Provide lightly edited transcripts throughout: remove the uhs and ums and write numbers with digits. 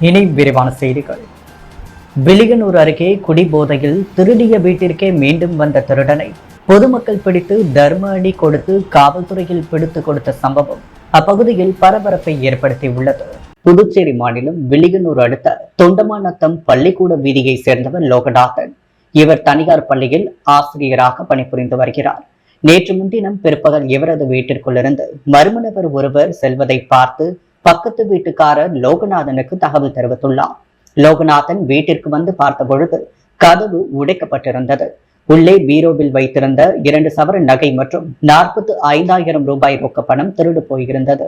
இனி விரிவான செய்திகள். வில்லியனூர் அருகே குடிபோதையில் திருடிய வீட்டிற்கே மீண்டும் வந்த திருடனை பொதுமக்கள் பிடித்து தர்ம அடி கொடுத்து காவல்துறையில் பிடித்து கொடுத்த சம்பவம் அப்பகுதியில் பரபரப்பை ஏற்படுத்தியுள்ளது. புதுச்சேரி மாநிலம் வில்லியனூர் அடுத்த தொண்டமாநத்தம் பள்ளிக்கூட வீதியை சேர்ந்தவர் லோகநாதன். இவர் தனியார் பள்ளியில் ஆசிரியராக பணிபுரிந்து வருகிறார். நேற்று முன்தினம் பிற்பகல் இவரது வீட்டிற்குள்ளிருந்து மர்ம நபர் ஒருவர் செல்வதை பார்த்து பக்கத்து வீட்டுக்காரர் லோகநாதனுக்கு தகவல் தெரிவித்துள்ளார். லோகநாதன் வீட்டிற்கு வந்து பார்த்த பொழுது கதவு உடைக்கப்பட்டிருந்தது. உள்ளே பீரோவில் வைத்திருந்த 2 சவரன் நகை மற்றும் 45,000 ரூபாய் ரொக்க பணம் திருடு போயிருந்தது.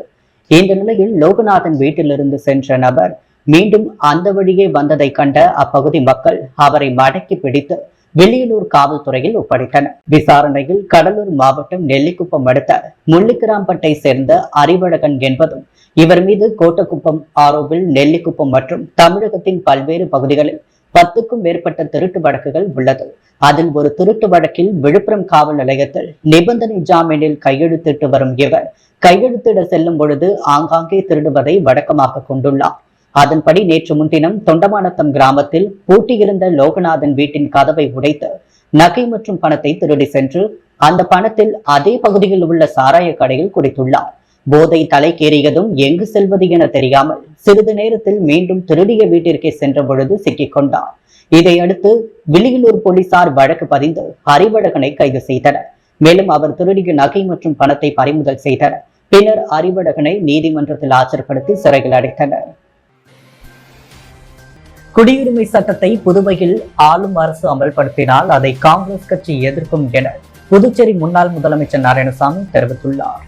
இந்த நிலையில் லோகநாதன் வீட்டிலிருந்து சென்ற நபர் மீண்டும் அந்த வழியே வந்ததை கண்ட அப்பகுதி மக்கள் அவரை மடக்கி பிடித்து வில்லியனூர் காவல்துறையில் ஒப்படைத்தனர். விசாரணையில் கடலூர் மாவட்டம் நெல்லிக்குப்பம் அடுத்த முள்ளிக்கிராம்பட்டை சேர்ந்த அறிவழகன் என்பதும் இவர் மீது கோட்டக்குப்பம் ஆரோவில் நெல்லிக்குப்பம் மற்றும் தமிழகத்தின் பல்வேறு பகுதிகளில் 10க்கும் மேற்பட்ட திருட்டு வழக்குகள் உள்ளது. அதில் ஒரு திருட்டு வழக்கில் விழுப்புரம் காவல் நிலையத்தில் நிபந்தனை ஜாமீனில் கையெழுத்திட்டு வரும் இவர் கையெழுத்திட செல்லும் பொழுது ஆங்காங்கே திருடுவதை வழக்கமாக கொண்டுள்ளார். அதன்படி நேற்று முன்தினம் தொண்டமாநத்தம் கிராமத்தில் பூட்டியிருந்த லோகநாதன் வீட்டின் கதவை உடைத்து நகை மற்றும் பணத்தை திருடி சென்று அந்த பணத்தில் அதே பகுதியில் உள்ள சாராய கடையில் குடித்துள்ளார். போதை தலைக்கேறியதும் எங்கு செல்வது என தெரியாமல் சிறிது நேரத்தில் மீண்டும் திருடிய வீட்டிற்கே சென்ற பொழுது சிக்கிக் கொண்டார். இதையடுத்து வில்லியனூர் போலீசார் வழக்கு பதிந்து அறிவழகனை கைது செய்தனர். மேலும் அவர் திருடிய நகை மற்றும் பணத்தை பறிமுதல் செய்தனர். பின்னர் அறிவழகனை நீதிமன்றத்தில் ஆஜர்படுத்தி சிறையில் அடைத்தனர். குடியுரிமை சட்டத்தை புதுவையில் ஆளும் அரசு அமல்படுத்தினால் அதை காங்கிரஸ் கட்சி எதிர்க்கும் என புதுச்சேரி முன்னாள் முதலமைச்சர் நாராயணசாமி தெரிவித்துள்ளார்.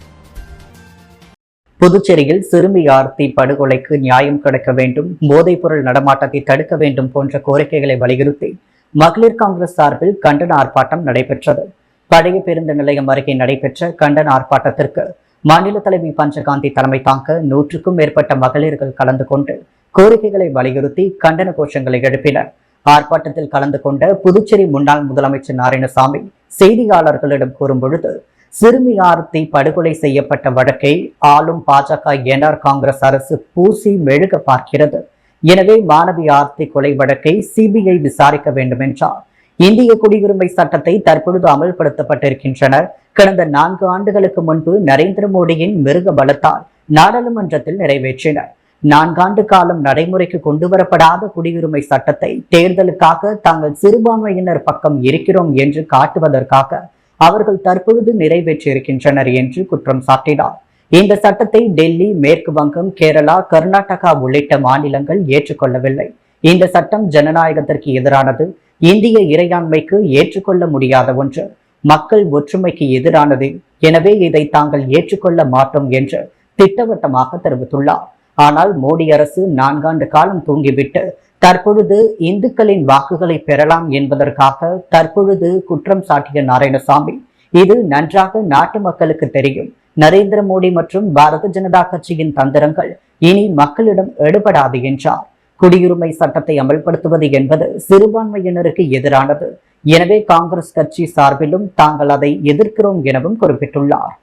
புதுச்சேரியில் சிறுமி ஆர்த்தி படுகொலைக்கு நியாயம் கிடைக்க வேண்டும், போதைப் பொருள் நடமாட்டத்தை தடுக்க வேண்டும் போன்ற கோரிக்கைகளை வலியுறுத்தி மகளிர் காங்கிரஸ் சார்பில் கண்டன ஆர்ப்பாட்டம் நடைபெற்றது. பழைய பேருந்து நிலையம் அருகே நடைபெற்ற கண்டன ஆர்ப்பாட்டத்திற்கு மாநில தலைவி பஞ்சகாந்தி தலைமை தாங்க 100க்கும் மேற்பட்ட மகளிர்கள் கலந்து கொண்டு கோரிக்கைகளை வலியுறுத்தி கண்டன கோஷங்களை எழுப்பினர். ஆர்ப்பாட்டத்தில் கலந்து கொண்ட புதுச்சேரி முன்னாள் முதலமைச்சர் நாராயணசாமி செய்தியாளர்களிடம் கூறும் பொழுது, சிறுமி ஆர்த்தி படுகொலை செய்யப்பட்ட வழக்கை ஆளும் பாஜக என்ஆர் காங்கிரஸ் அரசு பூசி மெழுக பார்க்கிறது. எனவே மாணவி ஆர்த்தி கொலை வழக்கை சிபிஐ விசாரிக்க வேண்டும் என்றார். இந்திய குடியுரிமை சட்டத்தை தற்பொழுது அமல்படுத்தப்பட்டிருக்கின்றன. கடந்த 4 ஆண்டுகளுக்கு முன்பு நரேந்திர மோடியின் மிருக பலத்தால் நாடாளுமன்றத்தில் நிறைவேற்றினர். 4 ஆண்டு காலம் நடைமுறைக்கு கொண்டு வரப்படாத குடியுரிமை சட்டத்தை தேர்தலுக்காக தாங்கள் சிறுபான்மையினர் பக்கம் இருக்கிறோம் என்று காட்டுவதற்காக அவர்கள் தற்பொழுது நிறைவேற்றியிருக்கின்றனர் என்று குற்றம் சாட்டினார். இந்த சட்டத்தை டெல்லி, மேற்கு வங்கம், கேரளா, கர்நாடகா உள்ளிட்ட மாநிலங்கள் ஏற்றுக்கொள்ளவில்லை. இந்த சட்டம் ஜனநாயகத்திற்கு எதிரானது, இந்திய இறையாண்மைக்கு ஏற்றுக்கொள்ள முடியாத ஒன்று, மக்கள் ஒற்றுமைக்கு எதிரானது. எனவே இதை தாங்கள் ஏற்றுக்கொள்ள மாட்டோம் என்று திட்டவட்டமாக தெரிவித்துள்ளார். ஆனால் மோடி அரசு 4 ஆண்டு காலம் தூங்கிவிட்டு தற்பொழுது இந்துக்களின் வாக்குகளை பெறலாம் என்பதற்காக தற்பொழுது குற்றம் சாட்டிய நாராயணசாமி, இது நன்றாக நாட்டு மக்களுக்கு தெரியும். நரேந்திர மோடி மற்றும் பாரதிய ஜனதா கட்சியின் தந்திரங்கள் இனி மக்களிடம் எடுபடாது என்றார். குடியுரிமை சட்டத்தை அமல்படுத்துவது என்பது சிறுபான்மையினருக்கு எதிரானது. எனவே காங்கிரஸ் கட்சி சார்பிலும் தாங்கள் அதை எதிர்க்கிறோம் எனவும் குறிப்பிட்டுள்ளார்.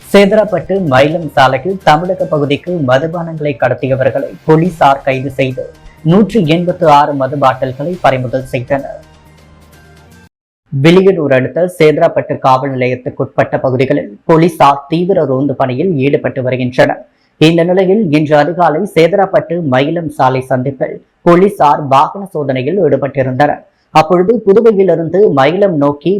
சேதராப்பட்டு மயிலம் சாலையில் தமிழக பகுதிக்கு மதுபானங்களை கடத்தியவர்களை போலீசார் கைது செய்து 186 மது பாட்டில்களை பறிமுதல் செய்தனர். வில்லியனூர் அடுத்த சேதராப்பட்டு காவல் நிலையத்துக்குட்பட்ட பகுதிகளில் போலீசார் தீவிர ரோந்து பணியில் ஈடுபட்டு வருகின்றனர். இந்த நிலையில் இன்று அதிகாலை சேதராப்பட்டு மயிலம் சாலை சந்திப்பில் போலீசார் வாகன சோதனையில் ஈடுபட்டிருந்தனர். அப்பொழுது புதுவையிலிருந்து மயிலம் நோக்கி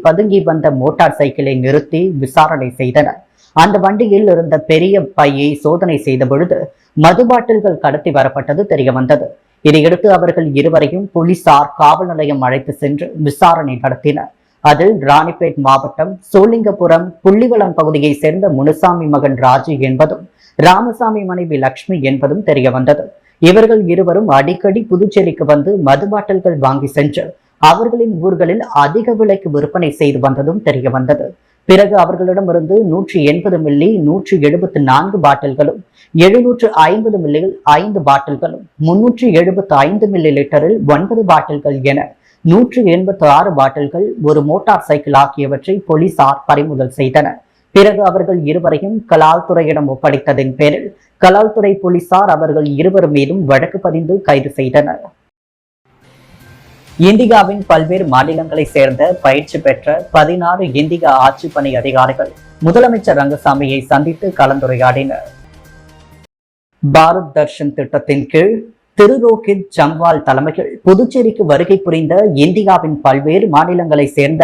பதுங்கி வந்த மோட்டார் சைக்கிளை நிறுத்தி விசாரணை செய்தனர். அந்த வண்டியில் இருந்த பெரிய பையை சோதனை செய்த பொழுது மது பாட்டில்கள் கடத்தி வரப்பட்டது தெரிய வந்தது. இதையடுத்து அவர்கள் இருவரையும் போலீசார் காவல் நிலையம் அழைத்து சென்று விசாரணை நடத்தினர். அதில் ராணிப்பேட் மாவட்டம் சோலிங்கபுரம் புள்ளிவளம் பகுதியை சேர்ந்த முனுசாமி மகன் ராஜு என்பதும் ராமசாமி மனைவி லட்சுமி என்பதும் தெரிய வந்தது. இவர்கள் இருவரும் அடிக்கடி புதுச்சேரிக்கு வந்து மது பாட்டில்கள் வாங்கி சென்று அவர்களின் ஊர்களில் அதிக விலைக்கு விற்பனை செய்து வந்ததும் தெரிய வந்தது. பிறகு அவர்களிடமிருந்து 180 மில்லி 174 பாட்டில்களும், 750 மில்லியில் 5 பாட்டில்களும், 375 மில்லி லிட்டரில் 9 பாட்டில்கள் என 186 பாட்டில்கள், ஒரு மோட்டார் சைக்கிள் ஆகியவற்றை போலீசார் பறிமுதல் செய்தனர். பிறகு அவர்கள் இருவரையும் கலால் துறையிடம் ஒப்படைத்ததின் பேரில் கலால்துறை போலீசார் அவர்கள் இருவர் மீதும் வழக்கு பதிந்து கைது செய்தனர். இந்தியாவின் பல்வேறு மாநிலங்களை சேர்ந்த பயிற்சி பெற்ற 16 இந்திய ஆட்சி பணி அதிகாரிகள் முதலமைச்சர் ரங்கசாமியை சந்தித்து கலந்துரையாடினர். பாரத் தர்ஷன் திட்டத்தின் கீழ் திரு ரோஹித் ஜம்வால் தலைமையில் புதுச்சேரிக்கு வருகை புரிந்த இந்தியாவின் பல்வேறு மாநிலங்களை சேர்ந்த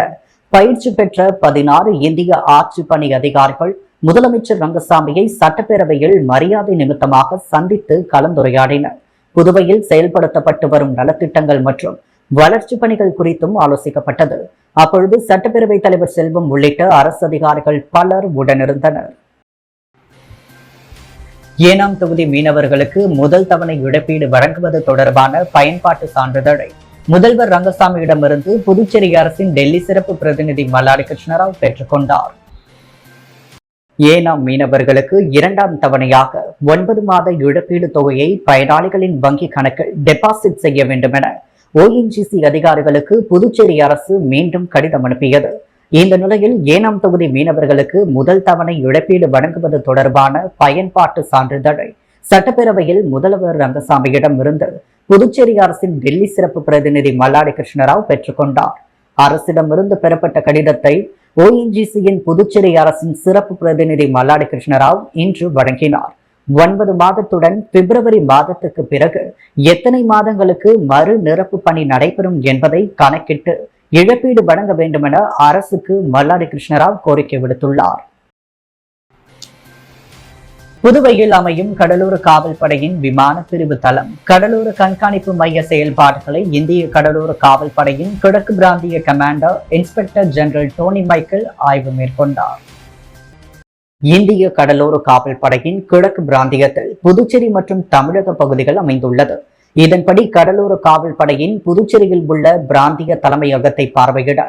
பயிற்சி பெற்ற 16 இந்திய ஆட்சி பணி அதிகாரிகள் முதலமைச்சர் ரங்கசாமியை சட்டப்பேரவையில் மரியாதை நிமித்தமாக சந்தித்து கலந்துரையாடினர். புதுவையில் செயல்படுத்தப்பட்டு வரும் நலத்திட்டங்கள் மற்றும் வளர்ச்சி பணிகள் குறித்தும் ஆலோசிக்கப்பட்டது. அப்பொழுது சட்டப்பேரவைத் தலைவர் செல்வம் உள்ளிட்ட அரசு அதிகாரிகள் பலர் உடனிருந்தனர். ஏனாம் தொகுதி மீனவர்களுக்கு முதல் தவணை இழப்பீடு வழங்குவது தொடர்பான பயன்பாட்டு சான்றிதழை முதல்வர் ரங்கசாமியிடமிருந்து புதுச்சேரி அரசின் டெல்லி சிறப்பு பிரதிநிதி மல்லாடி கிருஷ்ணராவ் பெற்றுக்கொண்டார். ஏனாம் மீனவர்களுக்கு 2ஆம் தவணையாக 9 மாத இழப்பீடு தொகையை பயனாளிகளின் வங்கி கணக்கில் டெபாசிட் செய்ய வேண்டும் என ONGC அதிகாரிகளுக்கு புதுச்சேரி அரசு மீண்டும் கடிதம் அனுப்பியது. இந்த நிலையில் ஏனாம் தொகுதி மீனவர்களுக்கு முதல் தவணை இழப்பீடு வழங்குவது தொடர்பான பயன்பாட்டு சான்றிதழை சட்டப்பேரவையில் முதல்வர் ரங்கசாமியிடம் இருந்து புதுச்சேரி அரசின் டெல்லி சிறப்பு பிரதிநிதி மல்லாடி கிருஷ்ணராவ் பெற்றுக்கொண்டார். அரசிடமிருந்து பெறப்பட்ட கடிதத்தை ONGCயின் புதுச்சேரி அரசின் சிறப்பு பிரதிநிதி மல்லாடி கிருஷ்ணராவ் இன்று வழங்கினார். 9 மாதத்துடன் பிப்ரவரி மாதத்துக்கு பிறகு எத்தனை மாதங்களுக்கு மறு நிரப்பு பணி நடைபெறும் என்பதை கணக்கிட்டு இழப்பீடு வழங்க வேண்டும் என அரசுக்கு மல்லாடி கிருஷ்ணராவ் கோரிக்கை விடுத்துள்ளார். புதுவையில் அமையும் கடலோர காவல் படையின் விமான பிரிவு தளம் கடலோர கண்காணிப்பு மைய செயல்பாடுகளை இந்திய கடலோர காவல் படையின் கிழக்கு பிராந்திய commander inspector general Tony Michael ஆய்வு மேற்கொண்டார். இந்திய கடலோர காவல் படையின் கிழக்கு பிராந்தியத்தில் புதுச்சேரி மற்றும் தமிழக பகுதிகள் அமைந்துள்ளது. இதன்படி கடலோர காவல் படையின் புதுச்சேரியில் உள்ள பிராந்திய தலைமையகத்தை பார்வையிட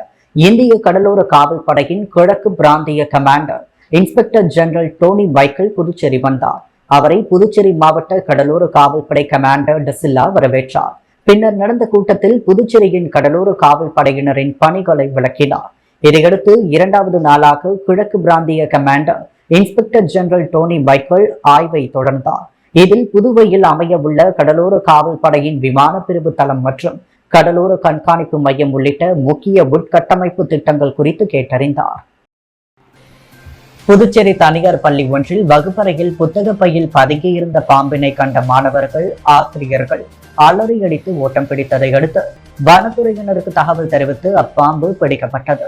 இந்திய கடலோர காவல் படையின் கிழக்கு பிராந்திய commander inspector general Tony Michael Puducherry வந்தார். அவரை புதுச்சேரி மாவட்ட கடலோர காவல்படை கமாண்டர் டசில்லா வரவேற்றார். பின்னர் நடந்த கூட்டத்தில் புதுச்சேரியின் கடலோர காவல் படையினரின் பணிகளை விளக்கினார். இதையடுத்து 2வது நாளாக கிழக்கு பிராந்திய commander inspector general Tony Michael ஆய்வை தொடர்ந்தார். இதில் புதுவையில் அமைய உள்ள கடலோர காவல் படையின் விமான பிரிவு தளம் மற்றும் கடலோர கண்காணிப்பு மையம் உள்ளிட்ட முக்கிய உட்கட்டமைப்பு திட்டங்கள் குறித்து கேட்டறிந்தார். புதுச்சேரி தனியார் பள்ளி ஒன்றில் வகுப்பறையில் புத்தக பையில் பதுங்கியிருந்த பாம்பினை கண்ட மாணவர்கள் ஆசிரியர்கள் அலறியடித்து ஓட்டம் பிடித்ததை அடுத்து வனத்துறையினருக்கு தகவல் தெரிவித்து அப்பாம்பு பிடிக்கப்பட்டது.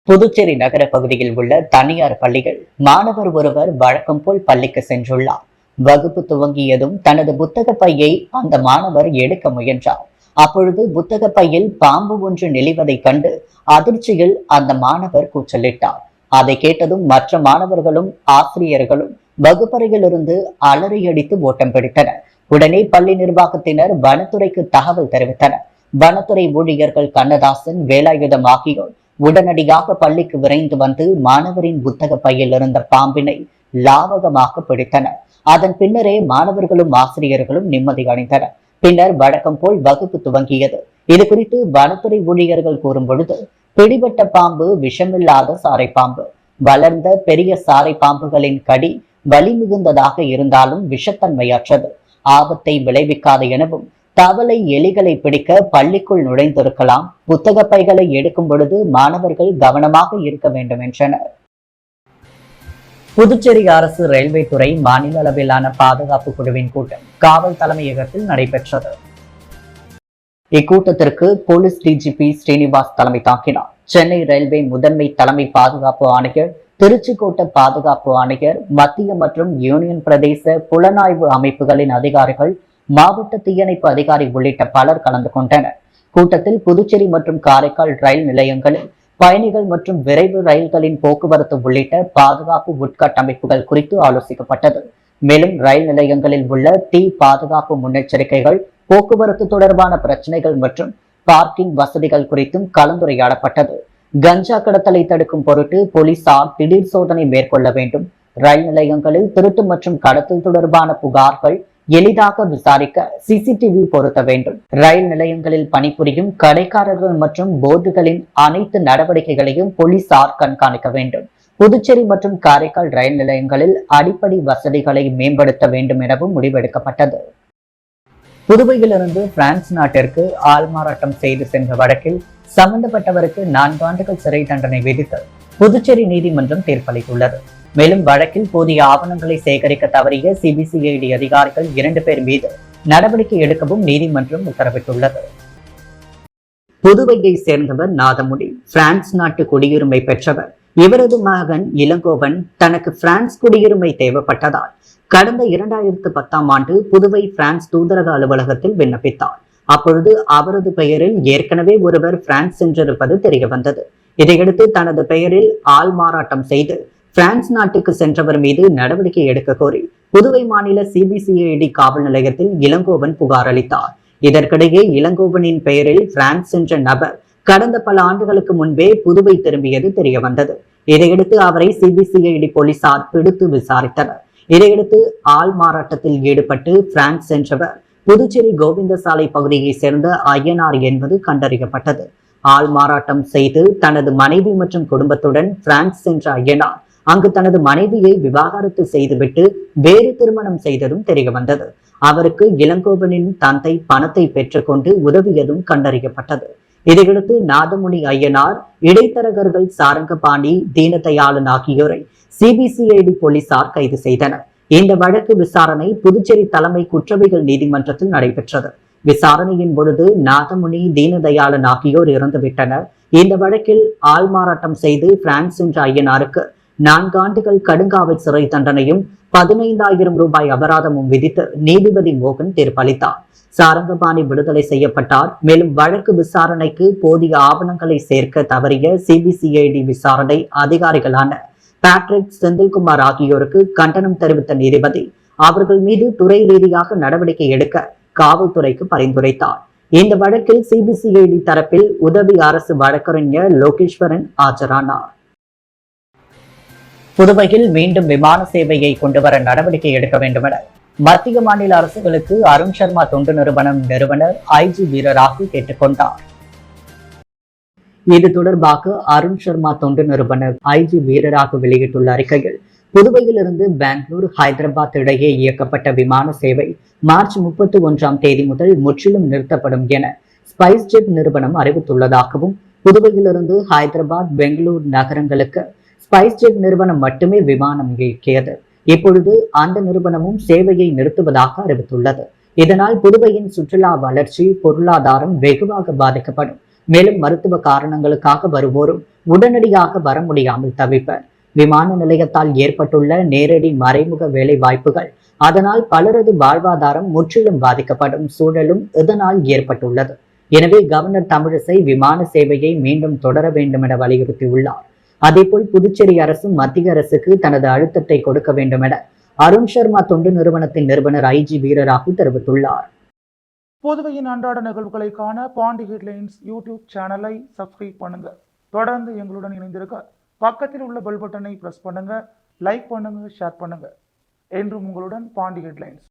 புதுச்சேரி நகர பகுதியில் உள்ள தனியார் பள்ளிகள் மாணவர் ஒருவர் வழக்கம் போல் பள்ளிக்கு சென்றுள்ளார். வகுப்பு துவங்கியதும் தனது புத்தக பையை அந்த மாணவர் எடுக்க முயன்றார். அப்பொழுது புத்தக பையில் பாம்பு ஒன்று நெளிவதைக் கண்டு அதிர்ச்சியில் அந்த மாணவர் கூச்சலிட்டார். அதை கேட்டதும் மற்ற மாணவர்களும் ஆசிரியர்களும் வகுப்பறையிலிருந்து அலறியடித்து ஓட்டம் பிடித்தனர். உடனே பள்ளி நிர்வாகத்தினர் வனத்துறைக்கு தகவல் தெரிவித்தனர். வனத்துறை ஊழியர்கள் கண்ணதாசன், வேலாயுதம் ஆகியோர் உடனடியாக பள்ளிக்கு விரைந்து வந்து மாணவரின் புத்தக பையில் இருந்த பாம்பினை லாவகமாக பிடித்தனர். அதன் பின்னரே மாணவர்களும் ஆசிரியர்களும் நிம்மதி அடைந்தனர். பின்னர் வழக்கம் போல் வகுப்பு துவங்கியது. இது குறித்து வனத்துறை ஊழியர்கள் கூறும் பொழுது, பிடிபட்ட பாம்பு விஷமில்லாத சாரை பாம்பு. வளர்ந்த பெரிய சாரை பாம்புகளின் கடி வலி மிகுந்ததாக இருந்தாலும் விஷத்தன்மையற்றது, ஆபத்தை விளைவிக்காது எனவும், தவளை எலிகளை பிடிக்க பள்ளிக்குள் நுழைந்திருக்கலாம். புத்தக பைகளை எடுக்கும் பொழுது மாணவர்கள் கவனமாக இருக்க வேண்டும் என்றனர். புதுச்சேரி அரசு ரயில்வே துறை மாநில அளவிலான பாதுகாப்பு குழுவின் கூட்டம் காவல் தலைமையகத்தில் நடைபெற்றது. இக்கூட்டத்திற்கு போலீஸ் டிஜிபி ஸ்ரீனிவாஸ் தலைமை தாங்கினார். சென்னை ரயில்வே முதன்மை தலைமை பாதுகாப்பு ஆணையர், திருச்சி கோட்ட பாதுகாப்பு ஆணையர், மத்திய மற்றும் யூனியன் பிரதேச புலனாய்வு அமைப்புகளின் அதிகாரிகள், மாவட்ட தீயணைப்பு அதிகாரி உள்ளிட்ட பலர் கலந்து கொண்டனர். கூட்டத்தில் புதுச்சேரி மற்றும் காரைக்கால் ரயில் நிலையங்களில் பயணிகள் மற்றும் விரைவு ரயில்களின் போக்குவரத்து உள்ளிட்ட பாதுகாப்பு உட்கட்டமைப்புகள் குறித்து ஆலோசிக்கப்பட்டது. மேலும் ரயில் நிலையங்களில் உள்ள தீ பாதுகாப்பு முன்னெச்சரிக்கைகள், போக்குவரத்து தொடர்பான பிரச்சனைகள் மற்றும் பார்க்கிங் வசதிகள் குறித்தும் கலந்துரையாடப்பட்டது. கஞ்சா கடத்தலை தடுக்கும் பொருட்டு போலீசார் திடீர் சோதனை மேற்கொள்ள வேண்டும். ரயில் நிலையங்களில் திருட்டு மற்றும் கடத்தல் தொடர்பான புகார்கள் எளிதாக விசாரிக்க சிசிடிவி பொருத்த வேண்டும். ரயில் நிலையங்களில் பணிபுரியும் கடைக்காரர்கள் மற்றும் போர்டுகளின் அனைத்து நடவடிக்கைகளையும் போலீசார் கண்காணிக்க வேண்டும். புதுச்சேரி மற்றும் காரைக்கால் ரயில் நிலையங்களில் அடிப்படை வசதிகளை மேம்படுத்த வேண்டும் எனவும் முடிவெடுக்கப்பட்டது. புதுவையிலிருந்து பிரான்ஸ் நாட்டிற்கு ஆள்மாறாட்டம் செய்து சென்ற வழக்கில் சம்பந்தப்பட்டவருக்கு 4 ஆண்டுகள் சிறை தண்டனை விதித்து புதுச்சேரி நீதிமன்றம் தீர்ப்பளித்துள்ளது. மேலும் வழக்கில் போதிய ஆவணங்களை சேகரிக்க தவறிய சிபிசிஐடி அதிகாரிகள் 2 பேர் மீது நடவடிக்கை எடுக்கவும் நீதிமன்றம் உத்தரவிட்டுள்ளது. புதுவையை சேர்ந்தவர் நாதமுடி பிரான்ஸ் நாட்டு குடியுரிமை பெற்றவர். இவரது மகன் இளங்கோவன் தனக்கு பிரான்ஸ் குடியுரிமை தேவைப்பட்டதால் கடந்த 2010ஆம் ஆண்டு புதுவை பிரான்ஸ் தூதரக அலுவலகத்தில் விண்ணப்பித்தார். அப்பொழுது அவரது பெயரில் ஏற்கனவே ஒருவர் பிரான்ஸ் சென்றிருப்பது தெரிய வந்தது. இதையடுத்து தனது பெயரில் ஆள் மாறாட்டம் செய்து பிரான்ஸ் நாட்டுக்கு சென்றவர் மீது நடவடிக்கை எடுக்க கோரி புதுவை மாநில சிபிசிஐடி காவல் நிலையத்தில் இளங்கோவன் புகார் அளித்தார். இதற்கிடையே இளங்கோவனின் பெயரில் பிரான்ஸ் சென்ற நபர் கடந்த பல ஆண்டுகளுக்கு முன்பே புதுவை திரும்பியது தெரிய வந்தது. இதையடுத்து அவரை சிபிசிஐடி போலீசார் பிடித்து விசாரித்தனர். இதையடுத்து ஆள் மாறாட்டத்தில் ஈடுபட்டு பிரான்ஸ் சென்றவர் புதுச்சேரி கோவிந்தசாலை பகுதியை சேர்ந்த ஐயனார் என்பது கண்டறியப்பட்டது. ஆள் மாறாட்டம் செய்து தனது மனைவி மற்றும் குடும்பத்துடன் பிரான்ஸ் சென்ற ஐயனார் அங்கு தனது மனைவியை விவாகரத்து செய்துவிட்டு வேறு திருமணம் செய்ததும் தெரிய வந்தது. அவருக்கு இளங்கோவனின் தந்தை பணத்தை பெற்றுக்கொண்டு உதவியதும் கண்டறியப்பட்டது. இதையடுத்து நாதமுனி ஐயனார், இடைத்தரகர்கள் சாரங்கபாணி, தீனதயாளன் ஆகியோரை சிபிசிஐடி போலீசார் கைது செய்தனர். இந்த வழக்கு விசாரணை புதுச்சேரி தலைமை குற்றவியல் நீதிமன்றத்தில் நடைபெற்றது. விசாரணையின் பொழுது நாதமுனி, தீனதயாளன் ஆகியோர் இறந்துவிட்டனர். இந்த வழக்கில் ஆள்மாறாட்டம் செய்து பிரான்ஸ் சென்ற ஐயனாருக்கு 4 ஆண்டுகள் கடுங்காவல் சிறை தண்டனையும் 15,000 ரூபாய் அபராதமும் விதித்து நீதிபதி மோகன் தீர்ப்பளித்தார். சாரங்கபாணி விடுதலை செய்யப்பட்டார். மேலும் வழக்கு விசாரணைக்கு போதிய ஆவணங்களை சேர்க்க தவறிய சிபிசிஐடி விசாரணை அதிகாரிகளான பேட்ரிக், செந்தில்குமார் ஆகியோருக்கு கண்டனம் தெரிவித்த நீதிபதி அவர்கள் மீது துறை ரீதியாக நடவடிக்கை எடுக்க காவல்துறைக்கு பரிந்துரைத்தார். இந்த வழக்கில் சிபிசிஐடி தரப்பில் உதவி அரசு வழக்கறிஞர் லோகேஸ்வரன் ஆஜரானார். புதுவையில் மீண்டும் விமான சேவையை கொண்டுவர நடவடிக்கை எடுக்க வேண்டும் என மத்திய மாநில அரசுகளுக்கு அருண் சர்மா தொண்டு நிறுவனர் ஐஜி வீரராகு கேட்டுக்கொண்டார். இது தொடர்பாக அருண் சர்மா தொண்டு நிறுவனர் ஐஜி வீரராகு வெளியிட்டுள்ள அறிக்கையில், புதுவையிலிருந்து பெங்களூர், ஹைதராபாத் இடையே இயக்கப்பட்ட விமான சேவை மார்ச் 31ஆம் தேதி முதல் முற்றிலும் நிறுத்தப்படும் என ஸ்பைஸ் ஜெட் நிறுவனம் அறிவித்துள்ளதாகவும், புதுவையிலிருந்து ஹைதராபாத், பெங்களூர் நகரங்களுக்கு ஸ்பைஸ் ஜெட் நிறுவனம் மட்டுமே விமானம் இயக்கியது. இப்பொழுது அந்த நிறுவனமும் சேவையை நிறுத்துவதாக அறிவித்துள்ளது. இதனால் புதுவையின் சுற்றுலா வளர்ச்சி, பொருளாதாரம் வெகுவாக பாதிக்கப்படும். மேலும் மருத்துவ காரணங்களுக்காக வருவோரும் உடனடியாக வர முடியாமல் தவிப்பர். விமான நிலையத்தால் ஏற்பட்டுள்ள நேரடி மறைமுக வேலை வாய்ப்புகள், அதனால் பலரது வாழ்வாதாரம் முற்றிலும் பாதிக்கப்படும் சூழலும் இதனால் ஏற்பட்டுள்ளது. எனவே கவர்னர் தமிழிசை விமான சேவையை மீண்டும் தொடர வேண்டும் என வலியுறுத்தியுள்ளார். அதேபோல் புதுச்சேரி அரசு மத்திய அரசுக்கு தனது அழுத்தத்தை கொடுக்க வேண்டும் என அருண் சர்மா தொண்டு நிறுவனத்தின் நிறுவனர் ஐஜி வீரராகு தெரிவித்துள்ளார். புதுவையின் அன்றாட நிகழ்வுகளை காண பாண்டி ஹெட்லைன்ஸ் யூடியூப் சேனலை சப்ஸ்கிரைப் பண்ணுங்க. தொடர்ந்து எங்களுடன் இணைந்திருக்க பக்கத்தில் உள்ள பெல் பட்டனை பிரஸ் பண்ணுங்க, லைக் பண்ணுங்க, ஷேர் பண்ணுங்க. என்றும் உங்களுடன் பாண்டி ஹெட்லைன்ஸ்.